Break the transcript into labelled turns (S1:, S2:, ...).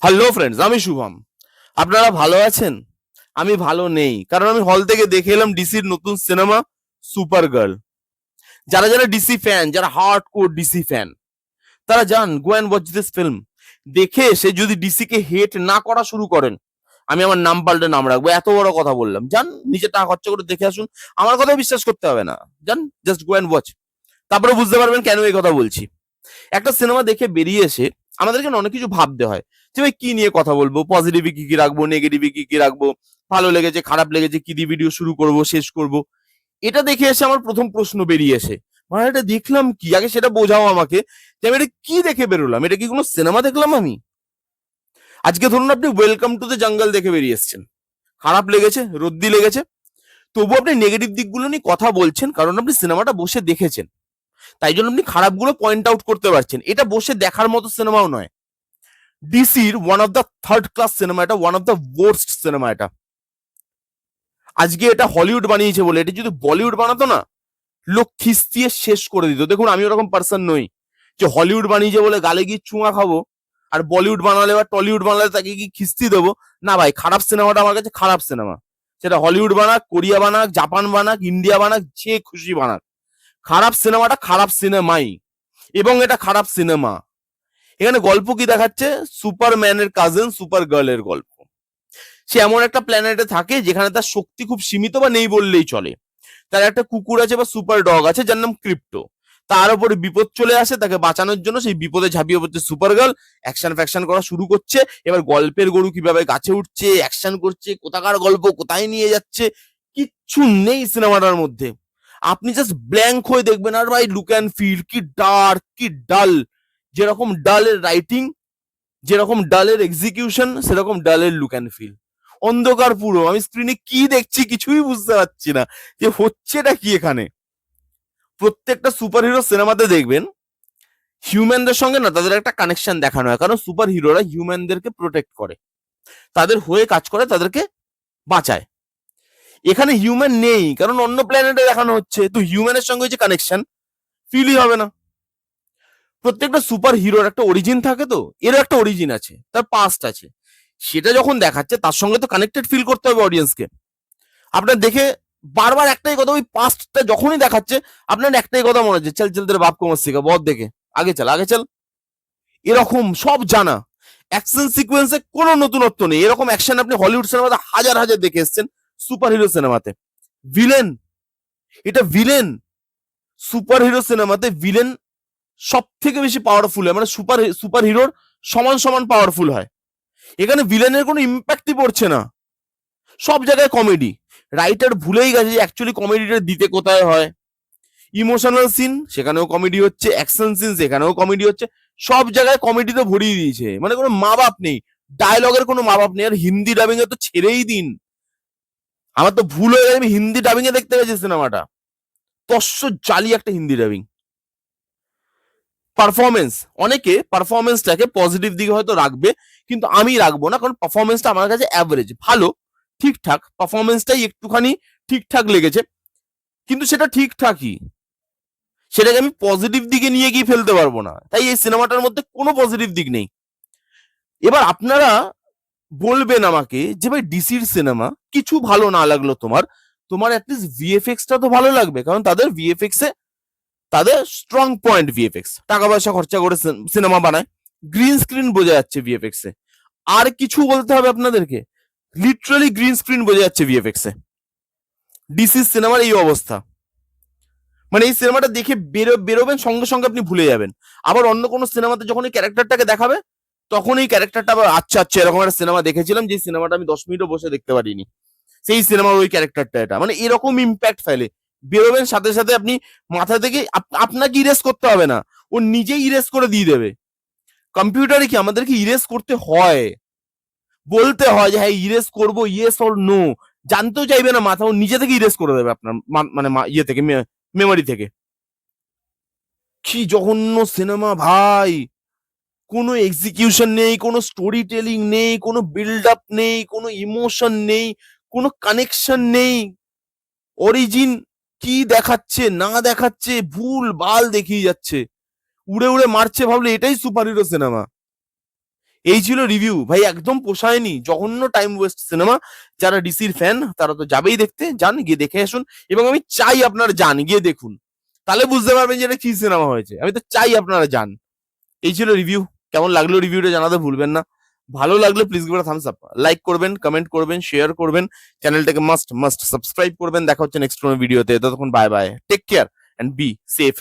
S1: Hello friends, আমি শুভম। আপনারা ভালো আছেন? আমি ভালো নেই, কারণ আমি হল থেকে দেখে এলাম ডিসির নতুন সিনেমা সুপার গার্ল। যারা যারা ডিসি ফ্যান, যারা হার্ড কোর ডিসি ফ্যান, তারা যান go and watch this film. দেখে এসে যদি ডিসি কে হেট না করা শুরু করেন, আমি আমার নাম পাল্টে নাম রাখবো। এত বড় কথা বললাম, যান নিজে টাকা খরচা করে দেখে আসুন। আমার কথা বিশ্বাস করতে হবে না, যান জাস্ট গো অ্যান্ড ওয়াচ। তারপরে বুঝতে পারবেন কেন এই কথা বলছি। একটা সিনেমা দেখে বেরিয়ে এসে আমাদেরকে না অনেক কিছু ভাবতে হয় যে ভাই কি নিয়ে কথা বলবো, পজিটিভে কি কি রাখবো, নেগেটিভে কি কি রাখবো, ভালো লেগেছে খারাপ লেগেছে কি দিয়ে ভিডিও শুরু করব শেষ করব। এটা দেখে এসে আমার প্রথম প্রশ্ন বেরিয়ে এসে, মানে এটা দেখলাম কি, আগে সেটা বোঝাও আমাকে যে আমি এটা কি দেখে বেরোলাম। এটা কি কোনো সিনেমা দেখলাম আমি? আজকে ধরুন আপনি ওয়েলকাম টু দ্য জঙ্গল দেখে বেরিয়ে এসেছেন, খারাপ লেগেছে, রদ্দি লেগেছে, তবু আপনি নেগেটিভ দিকগুলো নিয়ে কথা বলছেন, কারণ আপনি সিনেমাটা বসে দেখেছেন, তাই জন্য আপনি খারাপগুলো পয়েন্ট আউট করতে পারছেন। এটা বসে দেখার মতো সিনেমাও নয়। ডিসির one of the third class cinema এটা, one of the worst cinema এটা। আজকে এটা হলিউড বানিয়েছে বলে, এটা যদি বলিউড বানাতো না, লোক খিস্তিয়ে শেষ করে দিত। দেখুন আমি ওরকম পার্সন নই যে হলিউড বানিয়েছে বলে গালে গিয়ে চুঙা খাবো, আর বলিউড বানালে বা টলিউড বানালে তাকে কি খিস্তি দেবো। না ভাই, খারাপ সিনেমাটা আমার কাছে খারাপ সিনেমা। সেটা হলিউড বানাক, কোরিয়া বানাক, জাপান বানাক, ইন্ডিয়া বানাক, যে খুশি বানাক, খারাপ সিনেমাটা খারাপ সিনেমাই, এবং এটা খারাপ সিনেমা। এখানে গল্প কি দেখাচ্ছে? সুপারম্যানের কাজিন সুপার গার্লের গল্প। সে এমন একটা প্ল্যানেটে থাকে যেখানে তার শক্তি খুব সীমিত বা নেই বললেই চলে। তার একটা কুকুর আছে বা সুপার ডগ আছে যার নাম ক্রিপ্টো। তার উপরে বিপদ চলে আসে, তাকে বাঁচানোর জন্য সেই বিপদে ঝাঁপিয়ে পড়ছে সুপার গার্ল। অ্যাকশন ফ্যাকশন করা শুরু করছে। এবার গল্পের গরু কিভাবে গাছে উঠছে, অ্যাকশন করছে, কোথাকার গল্প কোথায় নিয়ে যাচ্ছে, কিচ্ছু নেই সিনেমাটার মধ্যে। আপনি জাস্ট ব্ল্যাঙ্ক হয়ে দেখবেন, আর ভাই লুক অ্যান্ড ফিল কি ডার্ক, কি ডাল। যেরকম ডালের রাইটিং, যেরকম ডালের এক্সিকিউশন, সেরকম ডালের লুক অ্যান্ড ফিল। অন্ধকার পুরো, আমি স্ক্রিনে কি দেখছি কিছুই বুঝতে পারছি না যে হচ্ছেটা কি এখানে। প্রত্যেকটা সুপার হিরো সিনেমাতে দেখবেন হিউম্যানদের সঙ্গে না তাদের একটা কানেকশন দেখানো হয়, কারণ সুপার হিরোরা হিউম্যানদেরকে প্রোটেক্ট করে, তাদের হয়ে কাজ করে, তাদেরকে বাঁচায়। এখানে হিউম্যান নেই, কারণ অন্য প্ল্যানেটে দেখানো হচ্ছে, তো হিউম্যানের সঙ্গে যে কানেকশন ফিলই হবে না। প্রত্যেকটা সুপার হিরোর একটা অরিজিন থাকে, তো এর একটা অরিজিন আছে, তার পাস্ট আছে, সেটা যখন দেখাচ্ছে তার সঙ্গে তো কানেক্টেড ফিল করতে হবে অডিয়েন্সকে। আপনার দেখে বারবার একটাই কথা, ওই পাস্টটা যখনই দেখাচ্ছে আপনার একটাই কথা মনে হচ্ছে, চল চল তোর বাপ কমার শিখা বদ দেখে, আগে চল আগে চল। এরকম সব জানা। অ্যাকশন সিকোয়েন্সে কোনো নতুনত্ব নেই। এরকম অ্যাকশন আপনি হলিউড সিনেমাতে হাজার হাজার দেখে এসেছেন, সুপার হিরো সিনেমাতে ভিলেন, এটা ভিলেন। সুপার হিরো সিনেমাতে ভিলেন সব থেকে বেশি পাওয়ারফুল হয়, মানে সুপার সুপার হিরোর সমান সমান পাওয়ারফুল হয়। এখানে ভিলেনের কোনো ইম্প্যাক্টই পড়ছে না, সব জায়গায় কমেডি। রাইটার ভুলেই গেছে যে অ্যাকচুয়ালি কমেডিটা দিতে কোথায় হয়। ইমোশনাল সিন সেখানেও কমেডি হচ্ছে, অ্যাকশন সিন সেখানেও কমেডি হচ্ছে, সব জায়গায় কমেডিতে ভরিয়ে দিয়েছে, মানে কোনো মা বাপ নেই, ডায়লগের কোনো মা বাপ নেই। আর হিন্দি ডাবিং এ তো ছেড়েই দিন, আমার তো ভুল হয়ে গেছে, আমি হিন্দি ডাবিং এ দেখতে গেছি সিনেমাটা, তস্য জালি একটা হিন্দি ডাবিং। পারফরমেন্স, অনেকে পারফরমেন্সটাকে পজিটিভ দিকে হয়তো রাখবে, কিন্তু আমি রাখবো না, কারণ পারফরমেন্সটা আমার কাছে অ্যাভারেজ, ভালো, ঠিকঠাক, পারফরমেন্সটাই একটুখানি ঠিকঠাক লেগেছে, কিন্তু সেটা ঠিকঠাকই, সেটাকে আমি পজিটিভ দিকে নিয়ে গিয়ে ফেলতে পারবো না। তাই এই সিনেমাটার মধ্যে কোনো পজিটিভ দিক নেই। এবার আপনারা বলবেন আমাকে যে ভাই ডিসির সিনেমা কিছু ভালো না লাগলো তোমার, তোমার অ্যাটলিস্ট ভিএফএক্সটা তো ভালো লাগবে, কারণ তাদের ভিএফএক্স এ তাদের স্ট্রং পয়েন্ট ভিএফএক্স, টাকা পয়সা খরচা করে সিনেমা বানায়, গ্রিন স্ক্রিন বোঝা যাচ্ছে ভিএফএক্স এ। আর কিছু বলতে হবে আপনাদেরকে? লিটারালি গ্রিন স্ক্রিন বোঝা যাচ্ছে ভিএফএক্স এ। ডিসির সিনেমার এই অবস্থা, মানে এই সিনেমাটা দেখে বেরোবেন সঙ্গে সঙ্গে আপনি ভুলে যাবেন। আবার অন্য কোনো সিনেমাতে যখন এই ক্যারেক্টারটাকে দেখাবে, তখন এই ক্যারেক্টারটা আবার আচ্ছা আচ্ছা এরকম একটা সিনেমা দেখেছিলাম, যে সিনেমাটা আমি 10 মিনিটও বসে দেখতে পারিনি, সেই সিনেমার ওই ক্যারেক্টারটা এটা, মানে এরকম ইম্প্যাক্ট ফেলে। বেরোবেন সাথে সাথে আপনি মাথা থেকে আপনাকে ইরেজ করতে হবে না, ও নিজেই ইরেজ করে দিয়ে দেবে। কম্পিউটারে কি আমাদেরকে ইরেজ করতে হয়, বলতে হয় যে হ্যাঁ ইরেজ করবো, ইয়েস অর নো, জানতেও চাইবে না মাথা, ও নিজে থেকে ইরেজ করে দেবে আপনার মানে ইয়ে থেকে, মেমোরি থেকে। কি জঘন্য সিনেমা ভাই! কোনো এক্সিকিউশন নেই, কোনো স্টোরি টেলিং নেই, কোনো বিল্ড আপ নেই, কোনো ইমোশন নেই, কোনো কানেকশন নেই। অরিজিন কি দেখাচ্ছে না দেখাচ্ছে ভুল ভাল দেখিয়ে যাচ্ছে, উড়ে উড়ে মারছে, ভাবলে এটাই সুপার হিরো সিনেমা। এই ছিল রিভিউ ভাই, একদম পোষায়নি, জঘন্য টাইম ওয়েস্ট সিনেমা। যারা ডিসির ফ্যান তারা তো যাবেই দেখতে, যান গিয়ে দেখে আসুন। এবং আমি চাই আপনারা যান, গিয়ে দেখুন, তাহলে বুঝতে পারবেন যে এটা কি সিনেমা হয়েছে। আমি তো চাই আপনারা যান। এই ছিল রিভিউ। কেমন লাগলো রিভিউটা জানাতে ভুলবেন না। ভালো লাগলে please give Thums up, like করবেন, কমেন্ট করবেন, শেয়ার করবেন, চ্যানেলটাকে মাস্ট মাস্ট সাবস্ক্রাইব করবেন। দেখা হচ্ছে নেক্সট কোনো ভিডিওতে। ততক্ষণ bye bye, take care and be safe.